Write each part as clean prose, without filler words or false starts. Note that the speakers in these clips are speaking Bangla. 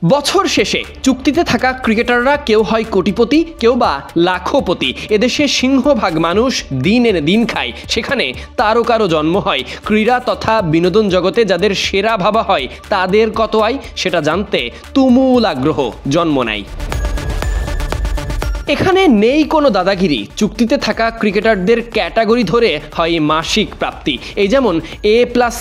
বছর শেষে চুক্তিতে থাকা ক্রিকেটাররা কেউ হয় কোটিপতি, কেউ বা লাখপতি। এদেশে সিংহভাগ মানুষ দিন এনে দিন খায়, সেখানে তারকারও জন্ম হয়। ক্রীড়া তথা বিনোদন জগতে যাদের সেরা ভাবা হয় তাদের কত আয় সেটা জানতে তুমুল আগ্রহ জন্ম নেয়। এখানে নেই কোনো দাদাগিরি। চুক্তিতে থাকা ক্রিকেটারদের ক্যাটাগরি ধরে হয় মাসিক প্রাপ্তি। এই যেমন A+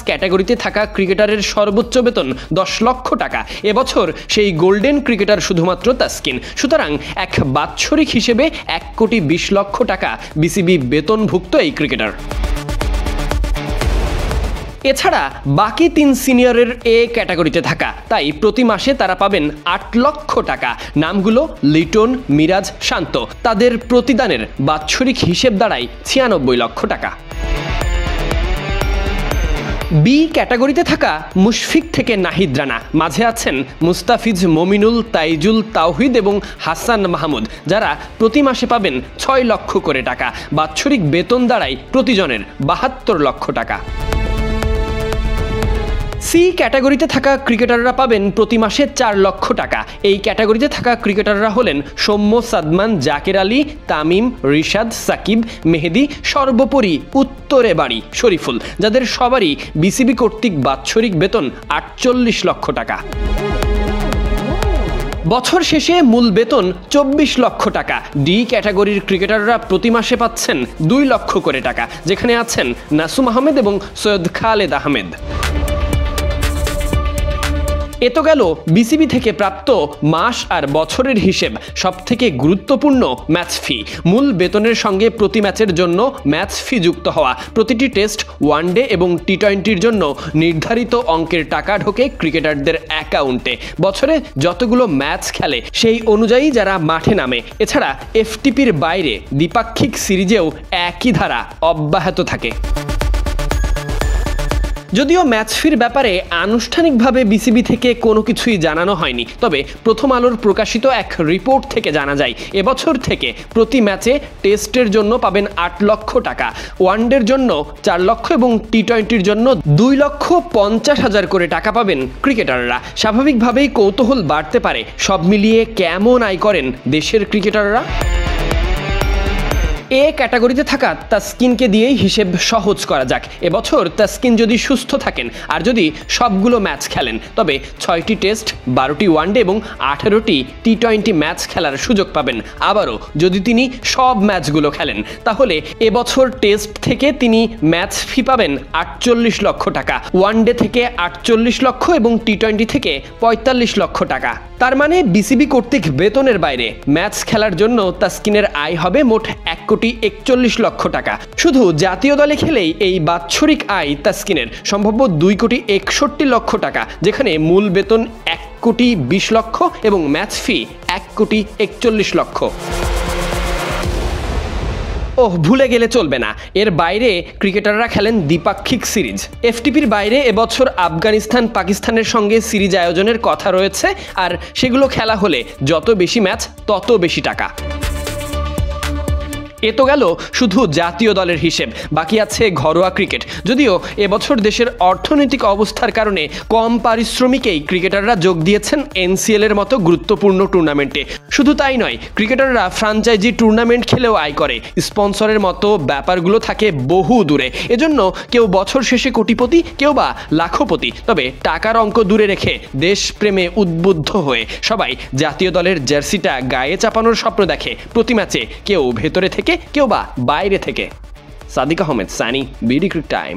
ক্যাটাগরিতে থাকা ক্রিকেটারের সর্বোচ্চ বেতন 10 লক্ষ টাকা। এবছর সেই গোল্ডেন ক্রিকেটার শুধুমাত্র তাসকিন। সুতরাং এক বাৎসরিক হিসেবে 1,20,00,000 টাকা বিসিবি বেতনভুক্ত এই ক্রিকেটার। এছাড়া বাকি 3 সিনিয়রের A ক্যাটাগরিতে থাকা, তাই প্রতি মাসে তারা পাবেন 8 লক্ষ টাকা। নামগুলো লিটন, মিরাজ, শান্ত। তাদের প্রতিদানের বাৎসরিক হিসেব দাঁড়ায় 96 লক্ষ টাকা। B ক্যাটাগরিতে থাকা মুশফিক থেকে নাহিদ রানা, মাঝে আছেন মুস্তাফিজ, মমিনুল, তাইজুল, তাওহিদ এবং হাসান মাহমুদ, যারা প্রতি মাসে পাবেন 6 লক্ষ করে টাকা। বাৎসরিক বেতন দাঁড়ায় প্রতিজনের 72 লক্ষ টাকা। C ক্যাটাগরিতে থাকা ক্রিকেটাররা পাবেন প্রতি মাসে 4 লক্ষ টাকা। এই ক্যাটাগরিতে থাকা ক্রিকেটাররা হলেন সৌম্য, সাদমান, জাকের আলী, তামিম, রিশাদ, সাকিব, মেহেদি, সর্বোপরি উত্তরে বাড়ি শরীফুল, যাদের সবারই বিসিবি কর্তৃক বাৎসরিক বেতন 48 লক্ষ টাকা। বছর শেষে মূল বেতন 24 লক্ষ টাকা। D ক্যাটাগরির ক্রিকেটাররা প্রতি মাসে পাচ্ছেন 2 লক্ষ করে টাকা, যেখানে আছেন নাসুম আহমেদ এবং সৈয়দ খালেদ আহমেদ। এ তো গেল বিসিবি থেকে প্রাপ্ত মাস আর বছরের হিসেব। সবথেকে গুরুত্বপূর্ণ ম্যাচ ফি। মূল বেতনের সঙ্গে প্রতি ম্যাচের জন্য ম্যাচ ফি যুক্ত হওয়া। প্রতিটি টেস্ট, ওয়ানডে এবং T20-র জন্য নির্ধারিত অঙ্কের টাকা ঢোকে ক্রিকেটারদের অ্যাকাউন্টে। বছরে যতগুলো ম্যাচ খেলে সেই অনুযায়ী যারা মাঠে নামে। এছাড়া FTPর বাইরে দ্বিপাক্ষিক সিরিজেও একই ধারা অব্যাহত থাকে। যদিও ম্যাচ ফির ব্যাপারে আনুষ্ঠানিকভাবে বিসিবি থেকে কোনো কিছুই জানানো হয়নি, তবে প্রথম আলোর প্রকাশিত এক রিপোর্ট থেকে জানা যায় এবছর থেকে প্রতি ম্যাচে টেস্টের জন্য পাবেন 8 লক্ষ টাকা, ওয়ানডের জন্য 4 লক্ষ এবং T20-র জন্য 2,50,000 করে টাকা পাবেন ক্রিকেটাররা। স্বাভাবিকভাবেই কৌতূহল বাড়তে পারে, সব মিলিয়ে কেমন আয় করেন দেশের ক্রিকেটাররা। A ক্যাটাগরিতে থাকা তাসকিনকে দিয়েই হিসেব সহজ করা যাক। এবছর তাসকিন যদি সুস্থ থাকেন আর যদি সবগুলো ম্যাচ খেলেন, তবে 6টি টেস্ট, 12টি ওয়ানডে এবং 18টি T20 ম্যাচ খেলার সুযোগ পাবেন। আবারও যদি তিনি সব ম্যাচগুলো খেলেন, তাহলে এবছর টেস্ট থেকে তিনি ম্যাচ ফি পাবেন 48 লক্ষ টাকা, ওয়ানডে থেকে 48 লক্ষ এবং T20 থেকে 45 লক্ষ টাকা। তার মানে বিসিবি কর্তৃক বেতনের বাইরে ম্যাচ খেলার জন্য তাসকিনের আয় হবে মোট 1,41,00,000 টাকা। শুধু জাতীয় দলে খেলেই এই বাৎসরিক আয় তাসকিনের সম্ভাব্য 2,61,00,000 টাকা, যেখানে মূল বেতন 1,20,00,000 এবং ম্যাচ ফি 1,41,00,000। ভুলে গেলে চলবে না, এর বাইরে ক্রিকেটাররা খেলেন দ্বিপাক্ষিক সিরিজ। FTPর বাইরে এবছর আফগানিস্তান, পাকিস্তানের সঙ্গে সিরিজ আয়োজনের কথা রয়েছে, আর সেগুলো খেলা হলে যত বেশি ম্যাচ তত বেশি টাকা। এ তো গেল শুধু জাতীয় দলের হিসেব, বাকি আছে ঘরোয়া ক্রিকেট। যদিও এবছর দেশের অর্থনৈতিক অবস্থার কারণে কম পারিশ্রমিকেই ক্রিকেটাররা যোগ দিয়েছেন NCL-এর মতো গুরুত্বপূর্ণ টুর্নামেন্টে। শুধু তাই নয়, ক্রিকেটাররা ফ্রাঞ্চাইজি টুর্নামেন্ট খেলেও আয় করে। স্পন্সরের মতো ব্যাপারগুলো থাকে বহু দূরে। এজন্য কেউ বছর শেষে কোটিপতি, কেউ বা লাখপতি। তবে টাকার অঙ্ক দূরে রেখে দেশপ্রেমে উদ্বুদ্ধ হয়ে সবাই জাতীয় দলের জার্সিটা গায়ে চাপানোর স্বপ্ন দেখে প্রতি ম্যাচে, কেউ ভেতরে থেকে, কেউ বা বাইরে থেকে। Sadiq Ahmed, Sunny, BD crick time.